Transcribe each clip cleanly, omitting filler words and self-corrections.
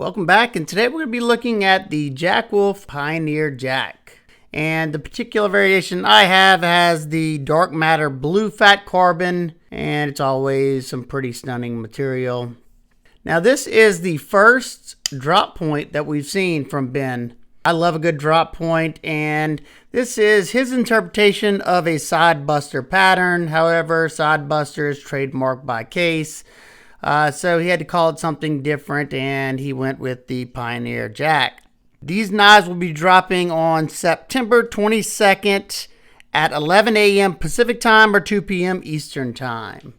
Welcome back, and today we're going to be looking at the Jack Wolf Pioneer Jack. And the particular variation I have has the Dark Matter Blue Fat Carbon, and it's always some pretty stunning material. Now this is the first drop point that we've seen from Ben. I love a good drop point, and this is his interpretation of a side buster pattern. However, side buster is trademarked by Case. So he had to call it something different, and he went with the Pioneer Jack. These knives will be dropping on September 22nd at 11 a.m. Pacific Time or 2 p.m. Eastern Time.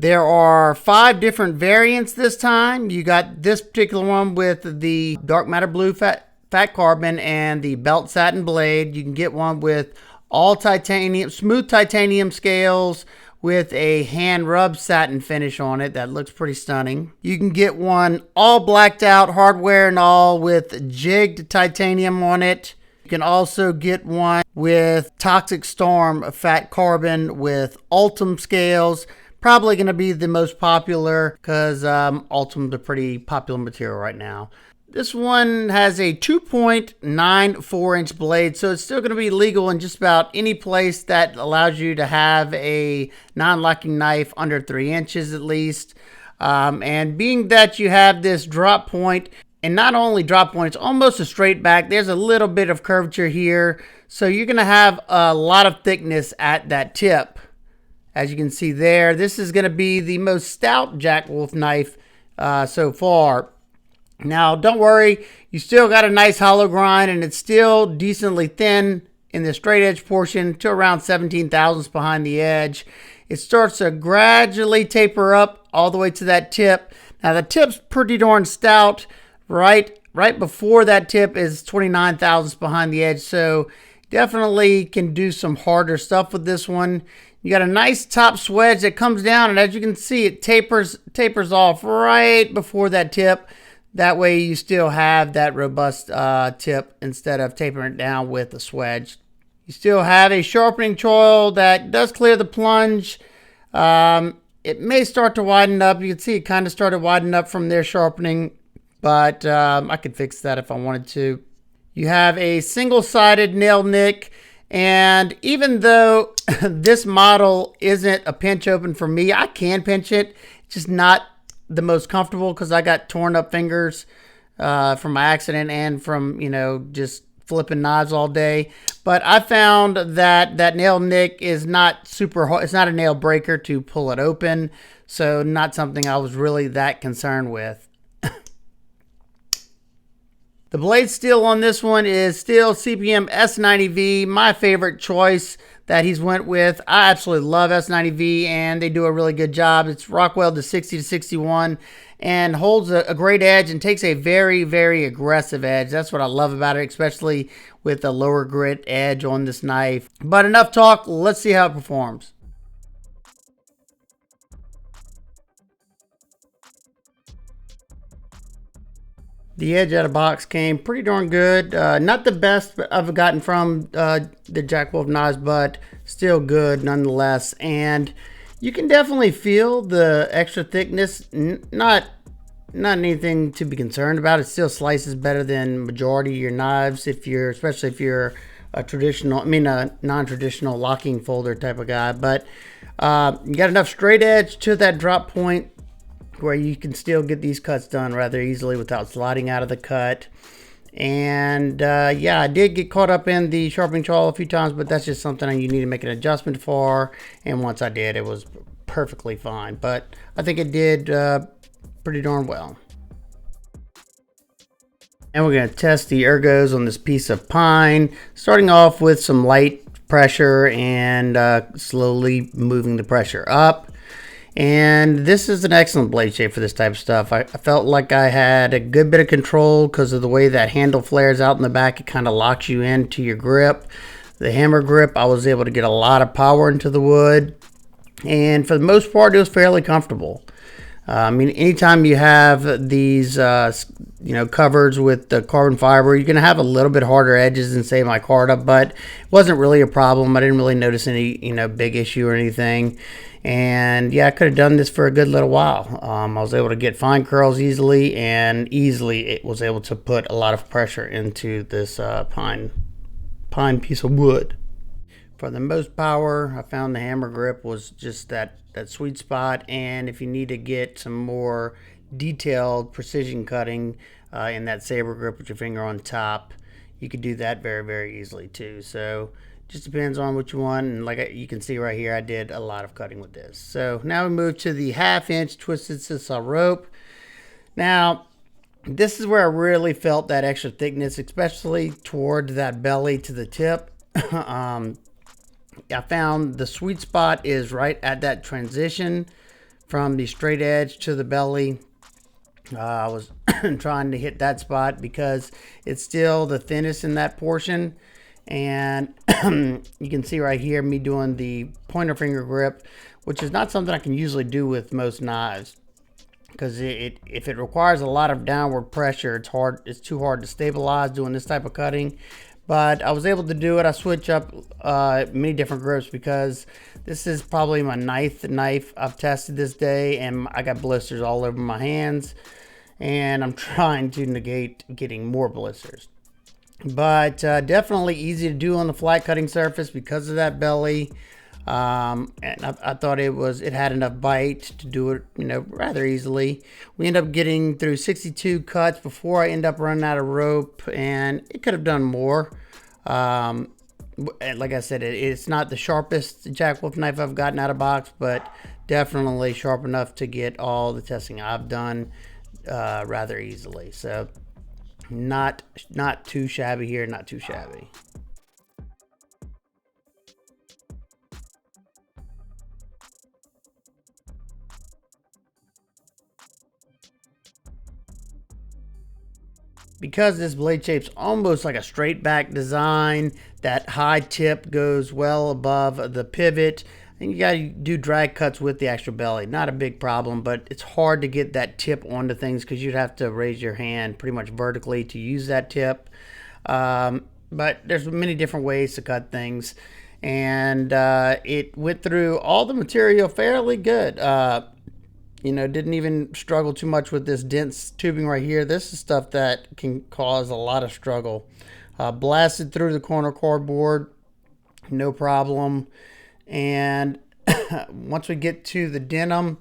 There are 5 different variants this time. You got this particular one with the Dark Matter Blue Fat Carbon and the Belt Satin Blade. You can get one with all titanium, smooth titanium scales, with a hand rubbed satin finish on it that looks pretty stunning. You can get one all blacked out, hardware and all, with jigged titanium on it. You can also get one with Toxic Storm Fat Carbon with Ultem scales. Probably going to be the most popular because Ultem's a pretty popular material right now. This one has a 2.94 inch blade, so it's still going to be legal in just about any place that allows you to have a non-locking knife under 3 inches at least. And being that you have this drop point, and not only drop point, it's almost a straight back. There's a little bit of curvature here, so you're going to have a lot of thickness at that tip. As you can see there, this is going to be the most stout Jack Wolf knife so far. Now, don't worry, you still got a nice hollow grind, and it's still decently thin in the straight edge portion to around 17 thousandths behind the edge. It starts to gradually taper up all the way to that tip. Now, the tip's pretty darn stout. Right before that tip is 29 thousandths behind the edge, so definitely can do some harder stuff with this one. You got a nice top swedge that comes down, and as you can see, it tapers off right before that tip. That way you still have that robust tip instead of tapering it down with a swedge. You still have a sharpening choil that does clear the plunge. It may start to widen up. You can see it kind of started widening up from their sharpening, but I could fix that if I wanted to. You have a single-sided nail nick, and even though this model isn't a pinch open for me, I can pinch it. It's just not the most comfortable because I got torn up fingers from my accident and from, just flipping knives all day. But I found that nail nick is not super hard. It's not a nail breaker to pull it open. So not something I was really that concerned with. The blade steel on this one is still CPM S90V, my favorite choice that he's went with. I absolutely love S90V, and they do a really good job. It's Rockwell to 60 to 61 and holds a great edge and takes a very, very aggressive edge. That's what I love about it, especially with the lower grit edge on this knife. But enough talk, let's see how it performs. The edge out of box came pretty darn good. Not the best I've gotten from the Jack Wolf knives, but still good nonetheless. And you can definitely feel the extra thickness. Not anything to be concerned about. It still slices better than majority of your knives, especially if you're a non-traditional locking folder type of guy. But you got enough straight edge to that drop point where you can still get these cuts done rather easily without sliding out of the cut. And yeah, I did get caught up in the sharpening choil a few times, but that's just something you need to make an adjustment for. And once I did, it was perfectly fine. But I think it did pretty darn well. And we're going to test the ergos on this piece of pine, starting off with some light pressure and slowly moving the pressure up. And this is an excellent blade shape for this type of stuff. I felt like I had a good bit of control because of the way that handle flares out in the back. It kind of locks you into your grip. The hammer grip, I was able to get a lot of power into the wood. And for the most part, it was fairly comfortable. Anytime you have these, covers with the carbon fiber, you're going to have a little bit harder edges than, say, micarta, but it wasn't really a problem. I didn't really notice any, big issue or anything. And yeah, I could have done this for a good little while. I was able to get fine curls easily, and easily it was able to put a lot of pressure into this pine piece of wood. For the most power, I found the hammer grip was just that sweet spot. And if you need to get some more detailed precision cutting in that saber grip with your finger on top, you could do that very, very easily too. So just depends on what you want. And like you can see right here, I did a lot of cutting with this. So now we move to the 1/2 inch twisted sisal rope. Now this is where I really felt that extra thickness, especially toward that belly to the tip. I found the sweet spot is right at that transition from the straight edge to the belly. I was trying to hit that spot because it's still the thinnest in that portion. And you can see right here me doing the pointer finger grip, which is not something I can usually do with most knives, because if it requires a lot of downward pressure, it's too hard to stabilize doing this type of cutting. But I was able to do it. I switch up many different grips because this is probably my 9th knife I've tested this day, and I got blisters all over my hands, and I'm trying to negate getting more blisters. But definitely easy to do on the flat cutting surface because of that belly. And I thought it had enough bite to do it, rather easily. We end up getting through 62 cuts before I end up running out of rope, and it could have done more. Like I said, it's not the sharpest Jack Wolf knife I've gotten out of box, but definitely sharp enough to get all the testing I've done rather easily. So not too shabby here, not too shabby. Because this blade shape's almost like a straight back design, that high tip goes well above the pivot, and you got to do drag cuts with the extra belly. Not a big problem, but it's hard to get that tip onto things because you'd have to raise your hand pretty much vertically to use that tip. But there's many different ways to cut things, and it went through all the material fairly good. Didn't even struggle too much with this dense tubing right here. This is stuff that can cause a lot of struggle. Blasted through the corner cardboard, no problem. And once we get to the denim,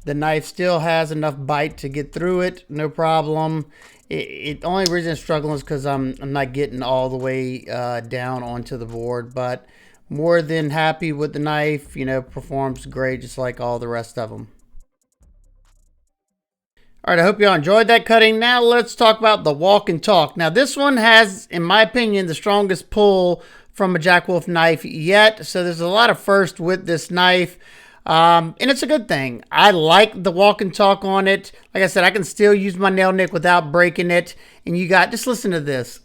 the knife still has enough bite to get through it, no problem. The only reason it's struggling is because I'm not getting all the way down onto the board, but more than happy with the knife. Performs great just like all the rest of them. All right, I hope y'all enjoyed that cutting. Now let's talk about the walk and talk. Now this one has, in my opinion, the strongest pull from a Jack Wolf knife yet. So there's a lot of first with this knife. And it's a good thing. I like the walk and talk on it. Like I said, I can still use my nail nick without breaking it. And just listen to this.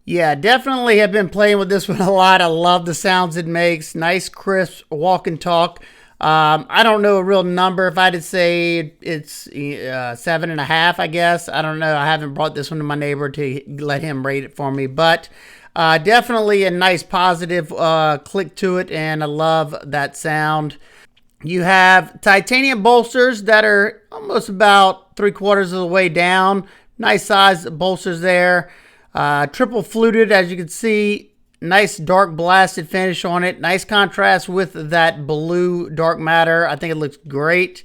Yeah, definitely have been playing with this one a lot. I love the sounds it makes. Nice, crisp walk and talk. I don't know a real number. If I had to say it's 7.5, I guess. I don't know. I haven't brought this one to my neighbor to let him rate it for me. But definitely a nice positive click to it, and I love that sound. You have titanium bolsters that are almost about 3/4 of the way down. Nice size bolsters there. Triple fluted, as you can see. Nice dark blasted finish on it. Nice contrast with that blue dark matter. I think it looks great.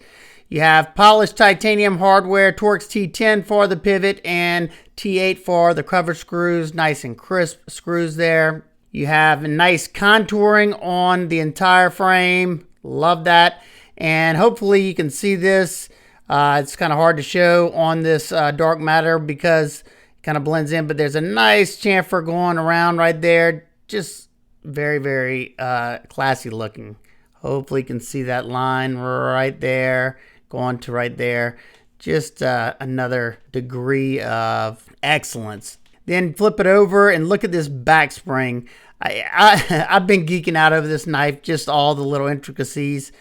You have polished titanium hardware, Torx T10 for the pivot and T8 for the cover screws. Nice and crisp screws there. You have nice contouring on the entire frame. Love that. And hopefully you can see this. It's kind of hard to show on this dark matter because kind of blends in, but there's a nice chamfer going around right there. Just very, very classy looking. Hopefully you can see that line right there, going to right there. Just another degree of excellence. Then flip it over and look at this back spring. I've been geeking out over this knife, just all the little intricacies.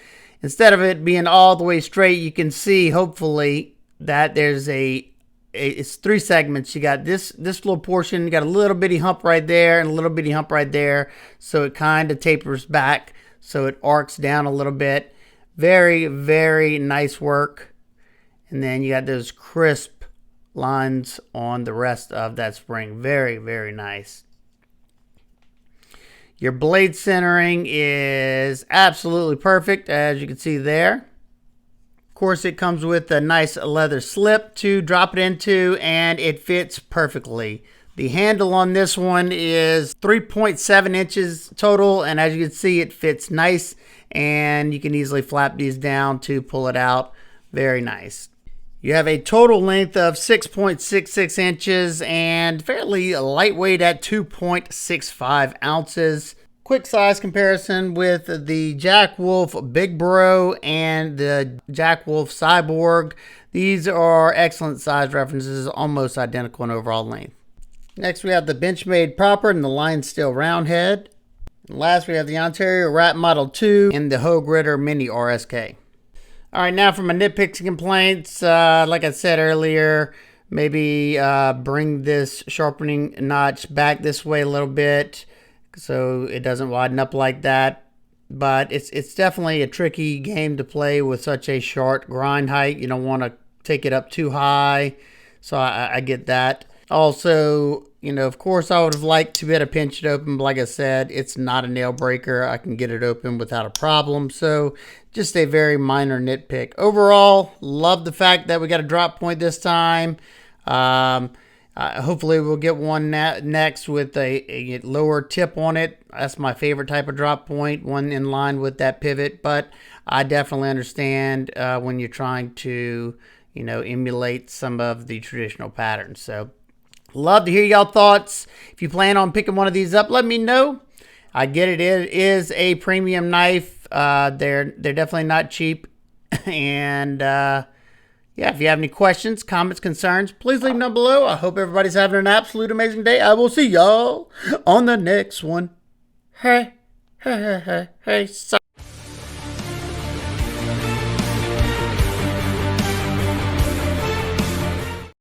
instead of it being all the way straight, you can see hopefully that there's it's 3 segments. You got this little portion, you got a little bitty hump right there and a little bitty hump right there. So it kind of tapers back, so it arcs down a little bit. Very, very nice work. And then you got those crisp lines on the rest of that spring. Very, very nice. Your blade centering is absolutely perfect, as you can see there. Of course, it comes with a nice leather slip to drop it into, and it fits perfectly. The handle on this one is 3.7 inches total, and as you can see, it fits nice, and you can easily flap these down to pull it out. Very nice. You have a total length of 6.66 inches and fairly lightweight at 2.65 ounces. Quick size comparison with the Jack Wolf Big Bro and the Jack Wolf Cyborg. These are excellent size references, almost identical in overall length. Next we have the Benchmade Proper and the Line Steel Roundhead. And last we have the Ontario Rat Model 2 and the Hogue Ritter Mini RSK. Alright, now for my nitpicks and complaints. Like I said earlier, maybe bring this sharpening notch back this way a little bit so it doesn't widen up like that. But it's definitely a tricky game to play with such a short grind height. You don't want to take it up too high, so I get that. Also, you know, of course I would have liked to be able to pinch it open, but like I said, it's not a nail breaker. I can get it open without a problem. So just a very minor nitpick. Overall, love the fact that we got a drop point this time. Hopefully we'll get one next with a lower tip on it. That's my favorite type of drop point, one in line with that pivot. But I definitely understand when you're trying to, you know, emulate some of the traditional patterns. So love to hear y'all thoughts. If you plan on picking one of these up, let me know. I get it. It is a premium knife. They're definitely not cheap. And yeah, if you have any questions, comments, concerns, please leave them down below. I hope everybody's having an absolute amazing day. I will see y'all on the next one. Hey, hey, hey, hey, hey.